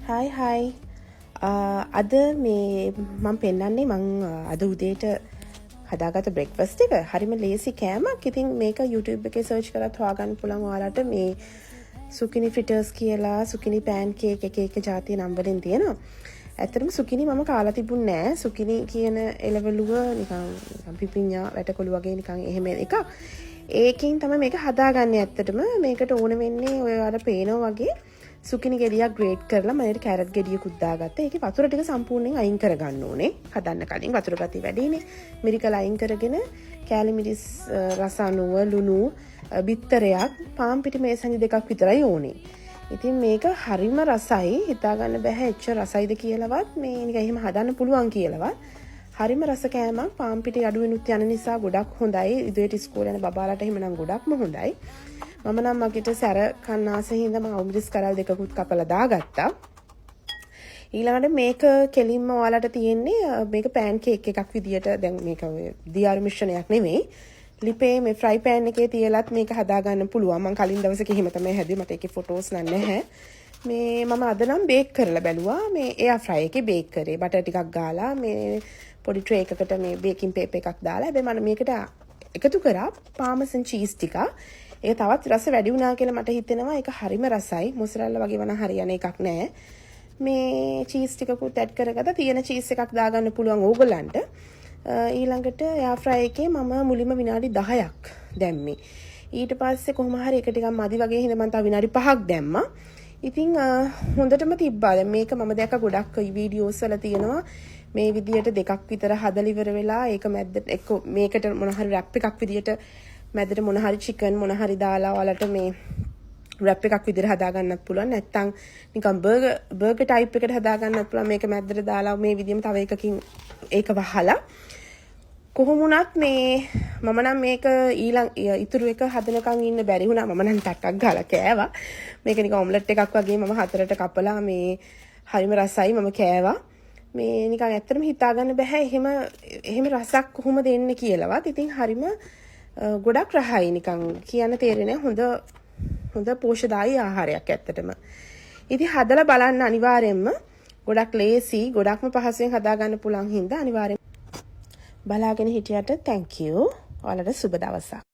හයි අද මේ මම පෙන්නන්නේ මං අද උදේට හදාගත්ත බ්‍රෙක්ෆාස්ට් එක හරිම ලේසි කෑමක්. ඉතින් මේක YouTube එකේ සර්ච් කරලා හොයාගන්න පුළුවන් ඔයාලට. මේ සුකිනි ෆ්‍රිටර්ස් කියලා සුකිනි පෑන් කේක් එක ජාතිය නම් වලින් තියෙනවා. ඇත්තටම සුකිනි මම කාලා තිබුණේ නෑ. සුකිනි කියන එළවලුව නිකන් පිපිඤ්ඤා වැටකොළු වගේ නිකන් එහෙම එකක්. ඒකෙන් තමයි මේක හදාගන්නේ. ඇත්තටම මේකට ඕන වෙන්නේ ඔයාලට පේනවා වගේ සුකිනි ගෙඩියක් ග්‍රේට් කරලා මම කැරට් ගෙඩියකුත් දාගත්තා. ඒකේ වතුර ටික සම්පූර්ණයෙන් අයින් කරගන්න ඕනේ. හදන්න කලින් වතුර ගතිය වැඩිනේ. මිරිකල අයින් කරගෙන කෑලි මිරිස් රස අණුව ලුණු බිත්තරයක් පාන් පිටි මේසනි දෙකක් විතරයි ඕනේ. ඉතින් මේක හරිම රසයි. හිතා ගන්න බෑ එච්චර රසයිද කියලාවත් මේ නිකන් එහෙම හදන්න පුළුවන් කියලාවත්. හරිම රස කෑමක්. පාන් පිටි අඩු වෙනුත් යන නිසා ගොඩක් හොඳයි. ඉදිරියට ඉස්කෝලේ යන බබාලාට එහෙම නම් ගොඩක්ම හොඳයි. මම නම් මගෙට සැර කන්න ආසෙ හින්දා මම අවුමිරිස් කරල් දෙකකුත් කපලා දාගත්තා. ඊළඟට මේක කෙලින්ම ඔයාලට තියෙන්නේ මේක පෑන් කේක් එකක් විදියට. දැන් මේක දියාරු මිශ්‍රණයක් නෙමෙයි. ලිපේ මේ ෆ්‍රයි පෑන් එකේ තියලත් මේක හදා ගන්න පුළුවන්. මම කලින් දවසක එහෙම තමයි හැදුවේ. මට ඒකේ ෆොටෝස් නැහැ. මේ මම අද නම් බේක් කරලා බැලුවා. මේ එයා ෆ්‍රයි එකේ බේක් කරේ. බටර් ටිකක් ගාලා මේ පොඩි ට්‍රේ එකකට මේ බේකින් පේපර් එකක් දාලා හැබැයි මම මේකට එකතු කරා පාමසන් චීස් ටිකක්. ඒක තවත් රස වැඩි වුණා කියලා මට හිතෙනවා. ඒක හරිම රසයි. මොසරෙල්ලා වගේ වණ හරියන එකක් නෑ. මේ චීස් ටිකකුත් ඇඩ් කරගත්තා. තියෙන චීස් එකක් දාගන්න පුළුවන් ඕගොල්ලන්ට. ඊළඟට එයා ෆ්‍රයි එකේ මම මුලින්ම විනාඩි 10ක් දැම්මේ. ඊට පස්සේ කොහොම හරි එක ටිකක් මදි වගේ හින්දා මම තව විනාඩි 5ක් දැම්මා. ඉතින් හොඳටම තිබ්බා. දැන් මේක මම දැක්ක ගොඩක් වීඩියෝස් වල තියෙනවා. මේ විදියට දෙකක් විතර හදලා ඉවර වෙලා ඒක මැද්දට එක්ක මේකට මොන හරි රැප් එකක් විදියට මැදට මොන හරි චිකන් මොන හරි දාලා ඔයාලට මේ රැප් එකක් විදිහට හදා ගන්නත් පුළුවන්. නැත්නම් නිකන් බර්ගර් ටයිප් එකකට හදා ගන්නත් පුළුවන්. මේක මැදට දාලා මේ විදිහම තව එකකින් ඒක වහලා කොහොම වුණත් මේ මම නම් මේක ඉතුරු එක හදනකන් ඉන්න බැරි වුණා. මම නම් ටක්ක් ගාලා කෑවා. මේක නිකන් ඔම්ලට් එකක් වගේ මම හතරට කපලා මේ හරිම රසයි මම කෑවා. මේ නිකන් ඇත්තටම හිතා ගන්න බෑ එහෙම රසක් කොහොමද එන්නේ කියලාවත්. ඉතින් හරිම ගොඩක් රහයි නිකන් කියන්න තේරෙන්නේ හොඳ පෝෂදායී ආහාරයක් ඇත්තටම. ඉතින් හදලා බලන්න අනිවාර්යෙන්ම. ගොඩක් ලේසි ගොඩක්ම පහසුවෙන් හදා ගන්න පුළුවන් හින්දා අනිවාර්යෙන් බලාගෙන හිටියට thank you. ඔයාලට සුබ දවසක්.